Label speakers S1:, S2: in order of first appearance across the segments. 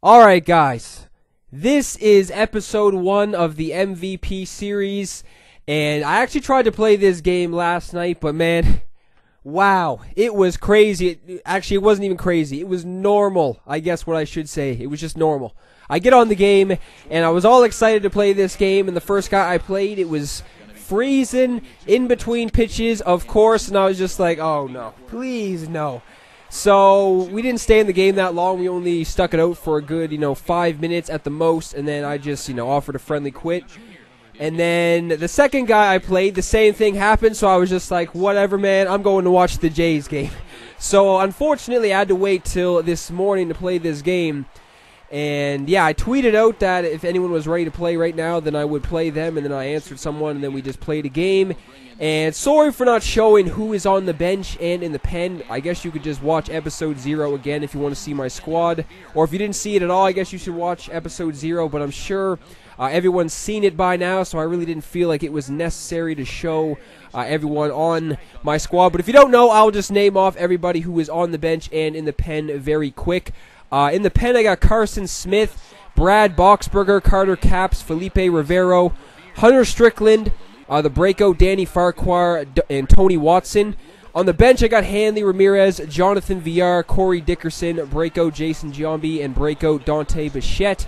S1: Alright guys, this is episode 1 of the MVP series, and I actually tried to play this game last night, but man, wow, it was crazy. Actually, it wasn't even crazy, it was normal, I guess what I should say. It was just normal. I get on the game, and I was all excited to play this game, and the first guy I played, it was freezing in between pitches, of course, and I was just like, oh no, please no. So, we didn't stay in the game that long. We only stuck it out for a good, 5 minutes at the most, and then I just, offered a friendly quit. And then the second guy I played, the same thing happened, so I was just like, whatever, man, I'm going to watch the Jays game. So, unfortunately, I had to wait till this morning to play this game. And, yeah, I tweeted out that if anyone was ready to play right now, then I would play them, and then I answered someone, and then we just played a game. And sorry for not showing who is on the bench and in the pen. I guess you could just watch episode 0 again if you want to see my squad. Or if you didn't see it at all, I guess you should watch episode 0. But I'm sure everyone's seen it by now, so I really didn't feel like it was necessary to show everyone on my squad. But if you don't know, I'll just name off everybody who is on the bench and in the pen very quick. In the pen, I got Carson Smith, Brad Boxberger, Carter Capps, Felipe Rivero, Hunter Strickland, the breakout Danny Farquhar, and Tony Watson. On the bench, I got Hanley Ramirez, Jonathan Villar, Corey Dickerson, breakout Jason Giambi, and breakout Dante Bichette.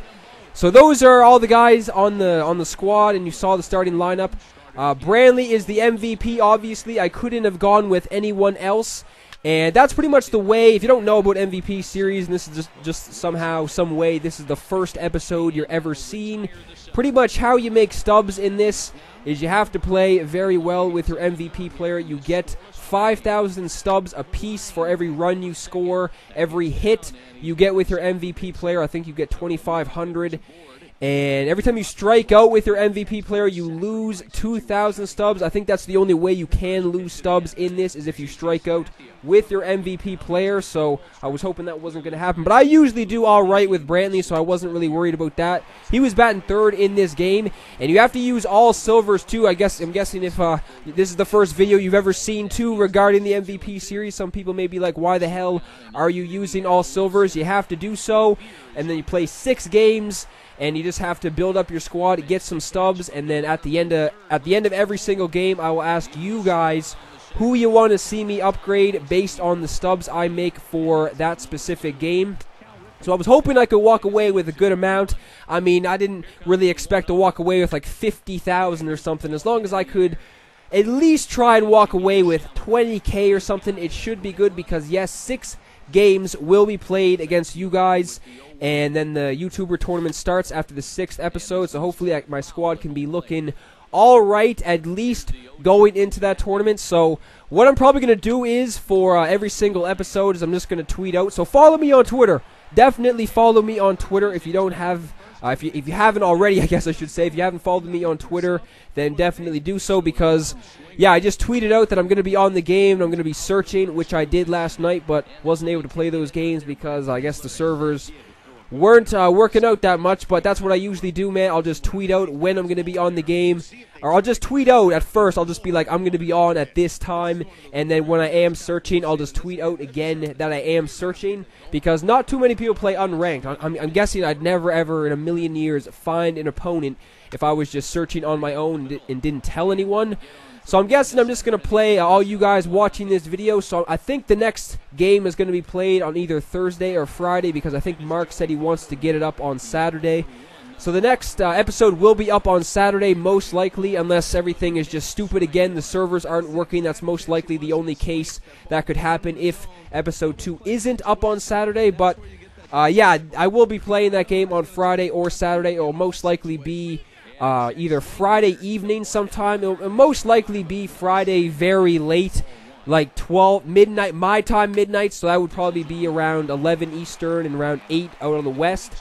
S1: So those are all the guys on the squad, and you saw the starting lineup. Brantley is the MVP, obviously. I couldn't have gone with anyone else. And that's pretty much the way. If you don't know about MVP series, and this is just somehow, some way, this is the first episode you're ever seeing. Pretty much how you make stubs in this is you have to play very well with your MVP player. You get 5,000 stubs a piece for every run you score, every hit you get with your MVP player. I think you get 2,500. And every time you strike out with your MVP player, you lose 2,000 stubs. I think that's the only way you can lose stubs in this, is if you strike out with your MVP player. So I was hoping that wasn't going to happen. But I usually do all right with Brantley, so I wasn't really worried about that. He was batting third in this game. And you have to use all silvers, too. I'm guessing if this is the first video you've ever seen, too, regarding the MVP series. Some people may be like, why the hell are you using all silvers? You have to do so. And then you play 6 games. And you just have to build up your squad, get some stubs, and then at the end of every single game, I will ask you guys who you want to see me upgrade based on the stubs I make for that specific game. So I was hoping I could walk away with a good amount. I mean, I didn't really expect to walk away with like 50,000 or something. As long as I could at least try and walk away with 20K or something, it should be good, because yes, 6 games will be played against you guys, and then the YouTuber tournament starts after the 6th episode, so hopefully my squad can be looking alright, at least going into that tournament. So what I'm probably going to do is, for every single episode, is I'm just going to tweet out. So follow me on Twitter. Definitely follow me on Twitter if you don't have... if you haven't already, I guess I should say, if you haven't followed me on Twitter, then definitely do so, because, yeah, I just tweeted out that I'm going to be on the game, and I'm going to be searching, which I did last night, but wasn't able to play those games because I guess the servers weren't working out that much. But that's what I usually do, man. I'll just tweet out when I'm going to be on the game, or I'll just tweet out at first. I'll just be like, I'm going to be on at this time, and then when I am searching, I'll just tweet out again that I am searching, because not too many people play unranked. I'm guessing I'd never ever in a million years find an opponent if I was just searching on my own and didn't tell anyone. So I'm guessing I'm just going to play all you guys watching this video. So I think the next game is going to be played on either Thursday or Friday, because I think Mark said he wants to get it up on Saturday. So the next episode will be up on Saturday, most likely, unless everything is just stupid again. The servers aren't working. That's most likely the only case that could happen if episode 2 isn't up on Saturday. But yeah, I will be playing that game on Friday or Saturday. It will most likely be either Friday evening sometime. It'll most likely be Friday very late, like 12 midnight, my time midnight, so that would probably be around 11 Eastern and around 8 out on the West.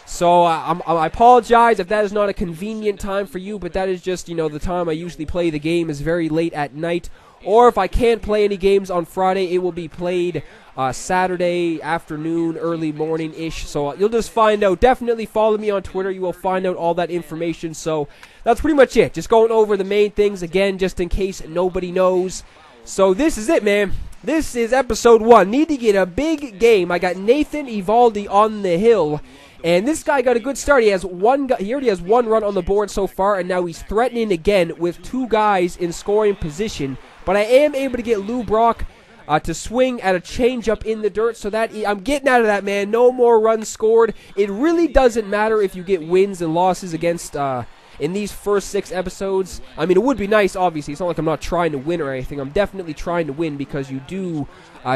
S1: So I apologize if that is not a convenient time for you, but that is just, the time I usually play the game is very late at night. Or if I can't play any games on Friday, it will be played Saturday afternoon, early morning-ish. So you'll just find out. Definitely follow me on Twitter. You will find out all that information. So that's pretty much it. Just going over the main things again, just in case nobody knows. So this is it, man. This is episode 1. Need to get a big game. I got Nathan Eovaldi on the hill. And this guy got a good start. He already has 1 run on the board so far, and now he's threatening again with 2 guys in scoring position. But I am able to get Lou Brock to swing at a changeup in the dirt, so that I'm getting out of that, man. No more runs scored. It really doesn't matter if you get wins and losses against in these first 6 episodes. I mean, it would be nice, obviously. It's not like I'm not trying to win or anything. I'm definitely trying to win because you do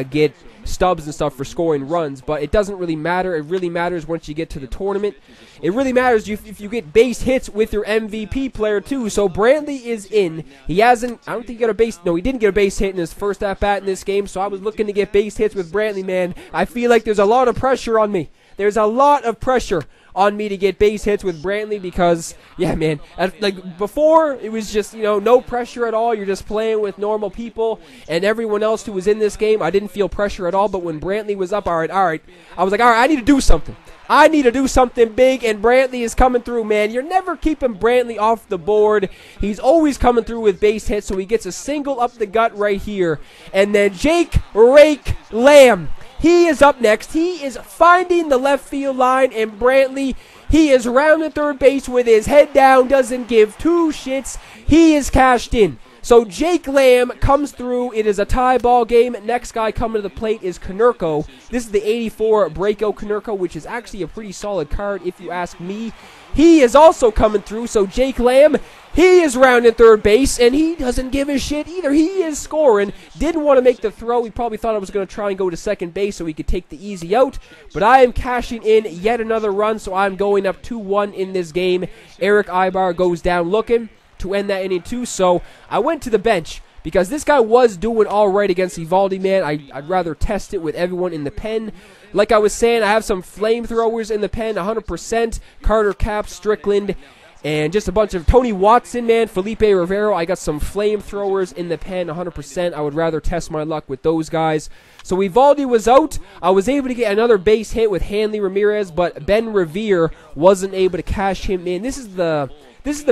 S1: get stubs and stuff for scoring runs, but it doesn't really matter. It really matters once you get to the tournament. It really matters if you get base hits with your MVP player too. So Brantley is in. He hasn't, I don't think he got a base, no, he didn't get a base hit in his first at-bat in this game, so I was looking to get base hits with Brantley, man. I feel like there's a lot of pressure on me. There's a lot of pressure on me to get base hits with Brantley because, yeah, man, like before, it was just, no pressure at all. You're just playing with normal people, and everyone else who was in this game, I didn't feel pressure at all, but when Brantley was up, all right, I was like, all right, I need to do something. I need to do something big, and Brantley is coming through, man. You're never keeping Brantley off the board. He's always coming through with base hits, so he gets a single up the gut right here. And then Jake Rake Lamb, he is up next. He is finding the left field line, and Brantley, he is rounding third base with his head down, doesn't give 2 shits. He is cashed in. So Jake Lamb comes through. It is a tie ball game. Next guy coming to the plate is Konerko. This is the 84 Breakout Konerko, which is actually a pretty solid card if you ask me. He is also coming through. So Jake Lamb, he is rounding third base, and he doesn't give a shit either. He is scoring. Didn't want to make the throw. He probably thought I was going to try and go to second base so he could take the easy out. But I am cashing in yet another run, so I'm going up 2-1 in this game. Eric Ibar goes down looking to end that inning too, so I went to the bench because this guy was doing all right against Eovaldi, man. I'd rather test it with everyone in the pen. Like I was saying, I have some flamethrowers in the pen, 100%. Carter Cap, Strickland, and just a bunch of Tony Watson, man. Felipe Rivero, I got some flamethrowers in the pen, 100%. I would rather test my luck with those guys. So Eovaldi was out. I was able to get another base hit with Hanley Ramirez, but Ben Revere wasn't able to cash him in. This is the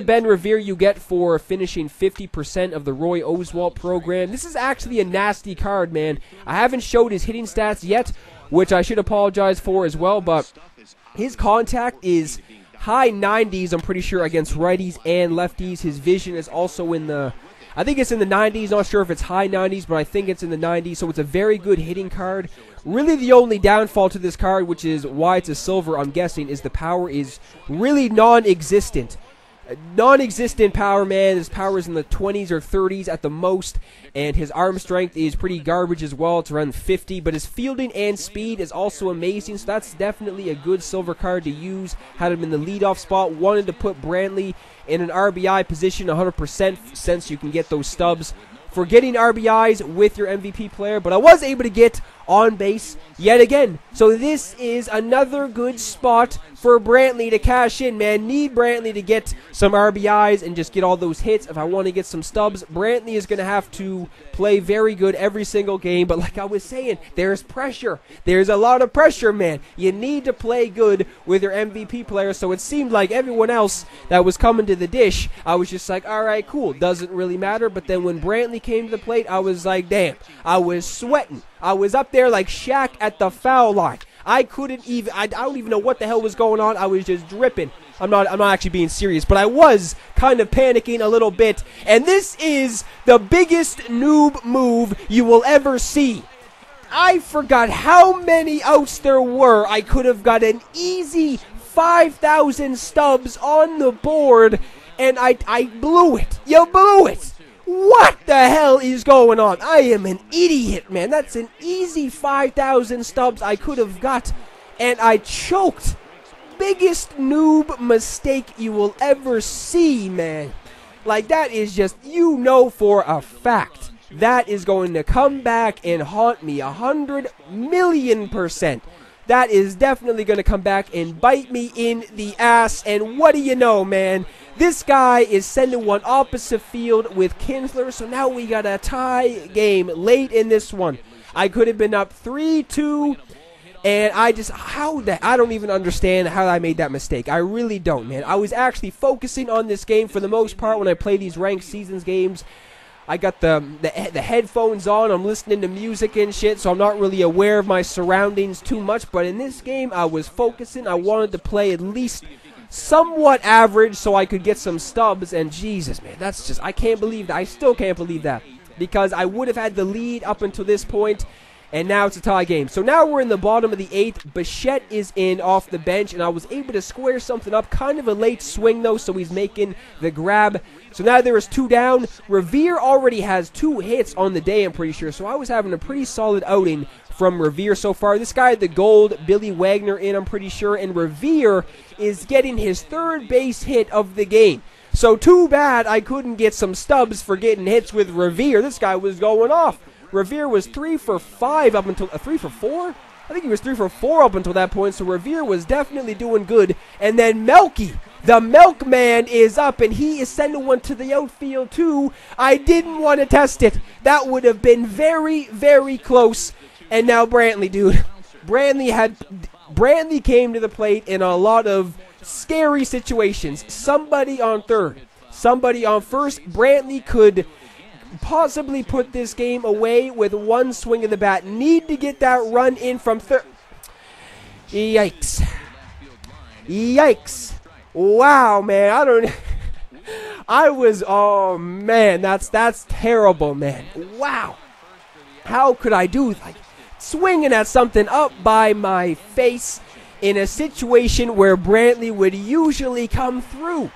S1: Ben Revere you get for finishing 50% of the Roy Oswalt program. This is actually a nasty card, man. I haven't showed his hitting stats yet, which I should apologize for as well, but his contact is high 90s, I'm pretty sure, against righties and lefties. His vision is also in the, I think it's in the 90s. Not sure if it's high 90s, but I think it's in the 90s, so it's a very good hitting card. Really the only downfall to this card, which is why it's a silver, I'm guessing, is the power is really non-existent. Non-existent power, man. His power is in the 20s or 30s at the most, and his arm strength is pretty garbage as well. It's around 50, but his fielding and speed is also amazing, so that's definitely a good silver card to use. Had him in the leadoff spot. Wanted to put Brantley in an RBI position 100% since you can get those stubs for getting RBIs with your MVP player, but I was able to get on base yet again. So this is another good spot for Brantley to cash in, man. Need Brantley to get some RBIs and just get all those hits. If I want to get some stubs, Brantley is going to have to play very good every single game. But like I was saying, there's pressure. There's a lot of pressure, man. You need to play good with your MVP player. So it seemed like everyone else that was coming to the dish, I was just like, all right, cool. Doesn't really matter. But then when Brantley came to the plate, I was like, damn. I was sweating. I was up there like Shaq at the foul line. I couldn't even, I don't even know what the hell was going on. I was just dripping. I'm not actually being serious, but I was kind of panicking a little bit. And this is the biggest noob move you will ever see. I forgot how many outs there were. I could have got an easy 5,000 stubs on the board, and I blew it. You blew it. What the hell is going on? I am an idiot, man. That's an easy 5,000 stubs I could have got, and I choked. Biggest noob mistake you will ever see, man. Like, that is just, you know for a fact, that is going to come back and haunt me 100,000,000%. That is definitely going to come back and bite me in the ass, and what do you know, man? This guy is sending one opposite field with Kinsler, so now we got a tie game late in this one. I could have been up 3-2, and I don't even understand how I made that mistake. I really don't, man. I was actually focusing on this game for the most part when I play these ranked seasons games. I got the headphones on. I'm listening to music and shit, so I'm not really aware of my surroundings too much. But in this game, I was focusing. I wanted to play at least somewhat average so I could get some stubs. And Jesus, man, that's just, I can't believe that. I still can't believe that, because I would have had the lead up until this point, and now it's a tie game. So now we're in the bottom of the 8th. Bichette is in off the bench, and I was able to square something up. Kind of a late swing, though, so he's making the grab. So now there is 2 down. Revere already has 2 hits on the day, I'm pretty sure. So I was having a pretty solid outing from Revere so far. This guy had the gold Billy Wagner in, I'm pretty sure. And Revere is getting his 3rd base hit of the game. So too bad I couldn't get some stubs for getting hits with Revere. This guy was going off. Revere was 3 for 5 up until 3 for 4. I think he was 3 for 4 up until that point. So Revere was definitely doing good. And then Melky, the Milkman, is up, and he is sending one to the outfield too. I didn't want to test it. That would have been very, very close. And now Brantley, dude. Brantley came to the plate in a lot of scary situations. Somebody on third, somebody on first. Brantley could possibly put this game away with 1 swing of the bat. Need to get that run in from third. Yikes. Yikes. Wow, man. Oh man, that's terrible, man. Wow. How could I do, like, swinging at something up by my face in a situation where Brantley would usually come through?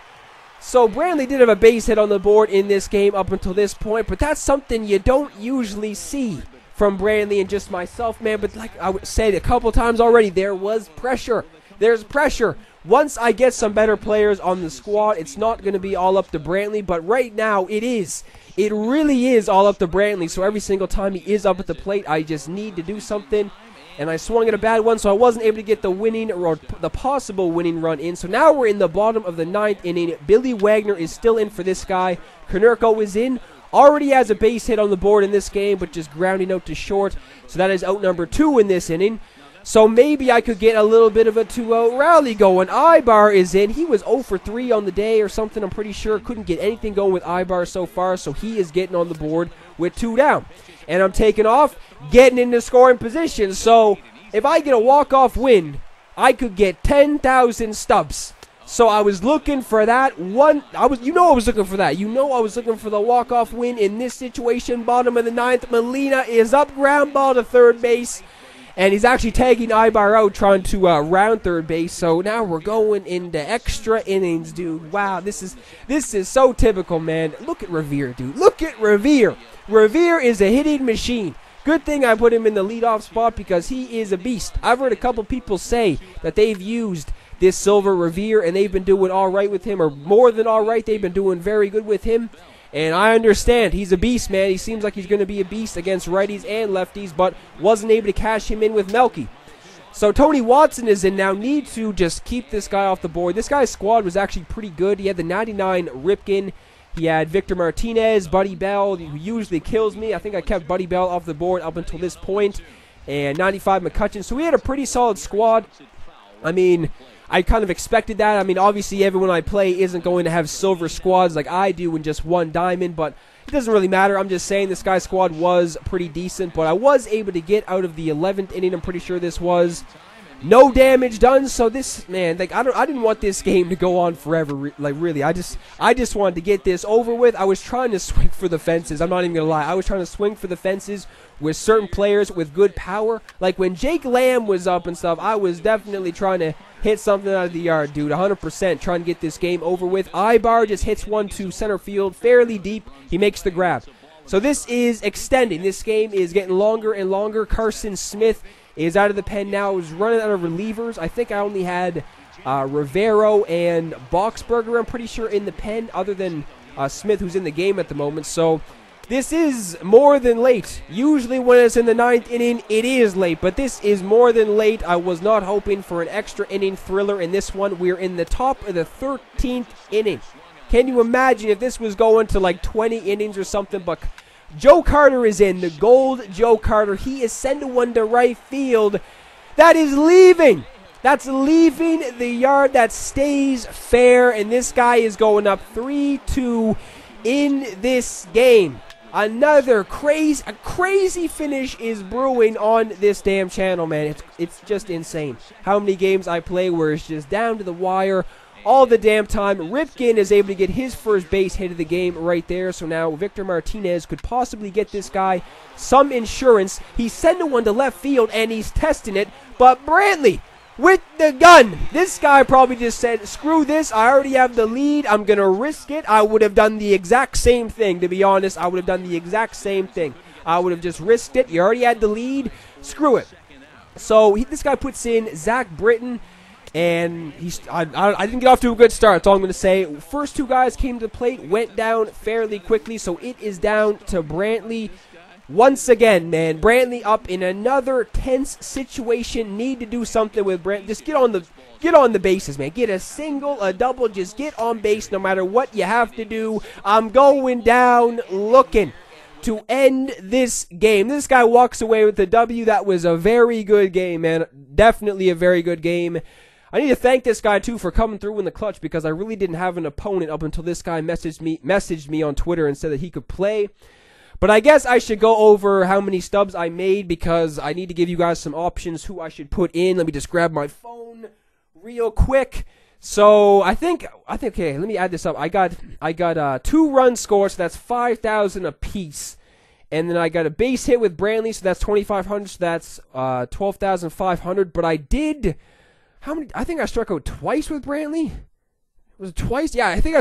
S1: So Brantley did have a base hit on the board in this game up until this point, but that's something you don't usually see from Brantley and just myself, man. But like I said a couple times already, there was pressure. There's pressure. Once I get some better players on the squad, it's not going to be all up to Brantley, but right now it is. It really is all up to Brantley, so every single time he is up at the plate, I just need to do something. And I swung at a bad one, so I wasn't able to get the winning or the possible winning run in. So now we're in the bottom of the 9th inning. Billy Wagner is still in for this guy. Konerko is in. Already has a base hit on the board in this game, but just grounding out to short. So that is out number 2 in this inning. So maybe I could get a little bit of a 2-0 rally going. Ibar is in. He was 0 for 3 on the day or something, I'm pretty sure. Couldn't get anything going with Ibar so far, so he is getting on the board with 2 down. And I'm taking off, getting into scoring position. So if I get a walk-off win, I could get 10,000 stubs. So I was looking for that one. I was looking for that. I was looking for the walk-off win in this situation. Bottom of the 9th, Molina is up, ground ball to third base. And he's actually tagging Ibar out, trying to round third base. So now we're going into extra innings, dude. Wow, this is so typical, man. Look at Revere, dude. Look at Revere. Revere is a hitting machine. Good thing I put him in the leadoff spot because he is a beast. I've heard a couple people say that they've used this Silver Revere and they've been doing all right with him, or more than all right. They've been doing very good with him. And I understand. He's a beast, man. He seems like he's going to be a beast against righties and lefties, but wasn't able to cash him in with Melky. So Tony Watson is in now. Need to just keep this guy off the board. This guy's squad was actually pretty good. He had the 99 Ripken. He had Victor Martinez, Buddy Bell, who usually kills me. I think I kept Buddy Bell off the board up until this point. And 95 McCutcheon. So we had a pretty solid squad. I mean, I kind of expected that. I mean, obviously everyone I play isn't going to have silver squads like I do in just one diamond, but it doesn't really matter. I'm just saying this guy's squad was pretty decent, but I was able to get out of the 11th inning. I'm pretty sure this was no damage done. So this, man, like I didn't want this game to go on forever. Like really, I just wanted to get this over with. I was trying to swing for the fences. I'm not even gonna lie. I was trying to swing for the fences with certain players with good power. Like when Jake Lamb was up and stuff, I was definitely trying to hit something out of the yard, dude. 100% trying to get this game over with. Ibar just hits one to center field, fairly deep. He makes the grab. So this is extending. This game is getting longer and longer. Carson Smith is out of the pen now. Is running out of relievers. I think I only had Rivero and Boxberger, I'm pretty sure, in the pen, other than Smith, who's in the game at the moment. So this is more than late. Usually when it's in the 9th inning, it is late, but this is more than late. I was not hoping for an extra inning thriller in this one. We're in the top of the 13th inning. Can you imagine if this was going to like 20 innings or something? But Joe Carter is in, the gold Joe Carter. He is sending one to right field. That is leaving. That's leaving the yard. That stays fair, and this guy is going up 3-2 in this game. Another crazy finish is brewing on this damn channel, man. It's just insane how many games I play where it's just down to the wire all the damn time. Ripken is able to get his first base hit of the game right there. So now Victor Martinez could possibly get this guy some insurance. He's sending one to left field, and he's testing it. But Brantley with the gun. This guy probably just said, screw this. I already have the lead. I'm going to risk it. I would have done the exact same thing, to be honest. I would have done the exact same thing. I would have just risked it. You already had the lead. Screw it. So this guy puts in Zach Britton. And I didn't get off to a good start, that's all I'm going to say. First two guys came to the plate, went down fairly quickly, so it is down to Brantley once again, man. Brantley up in another tense situation. Need to do something with Brantley. Just get on the bases, man. Get a single, a double, just get on base no matter what you have to do. I'm going down looking to end this game. This guy walks away with the W. That was a very good game, man. Definitely a very good game. I need to thank this guy, too, for coming through in the clutch because I really didn't have an opponent up until this guy messaged me on Twitter and said that he could play. But I guess I should go over how many stubs I made because I need to give you guys some options who I should put in. Let me just grab my phone real quick. So I think okay, let me add this up. I got 2 runs scored, so that's 5,000 apiece. And then I got a base hit with Brantley, so that's 2,500, so that's 12,500. But I did... How many? I think I struck out twice with Brantley. Was it twice? Yeah, I think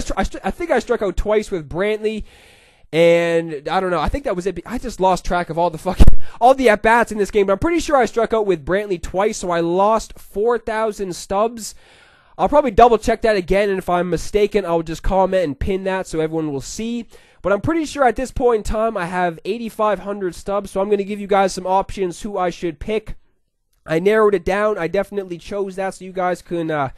S1: I struck out twice with Brantley, and I don't know. I think that was it. I just lost track of all the at bats in this game. But I'm pretty sure I struck out with Brantley twice, so I lost 4,000 stubs. I'll probably double check that again, and if I'm mistaken, I'll just comment and pin that so everyone will see. But I'm pretty sure at this point in time I have 8,500 stubs, so I'm going to give you guys some options who I should pick. I narrowed it down. I definitely chose that so you guys can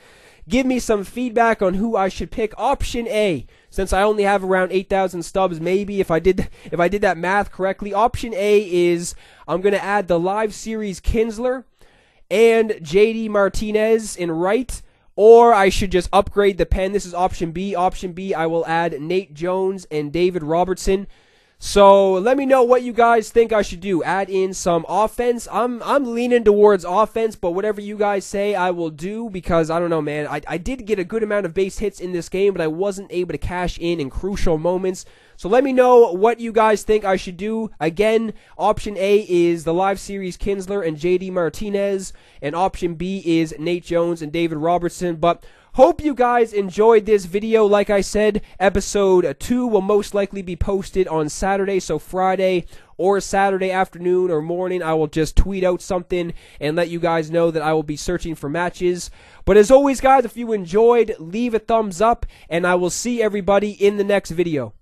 S1: give me some feedback on who I should pick. Option A, since I only have around 8,000 stubs, maybe if I did that math correctly. Option A is I'm going to add the live series Kinsler and JD Martinez in right, or I should just upgrade the pen. This is option B. Option B, I will add Nate Jones and David Robertson. So let me know what you guys think I should do. Add in some offense. I'm leaning towards offense, but whatever you guys say, I will do because I don't know, man. I did get a good amount of base hits in this game, but I wasn't able to cash in crucial moments. So let me know what you guys think I should do. Again, option A is the live series Kinsler and JD Martinez, and option B is Nate Jones and David Robertson. But hope you guys enjoyed this video. Like I said, episode 2 will most likely be posted on Saturday, so Friday or Saturday afternoon or morning, I will just tweet out something and let you guys know that I will be searching for matches. But as always, guys, if you enjoyed, leave a thumbs up, and I will see everybody in the next video.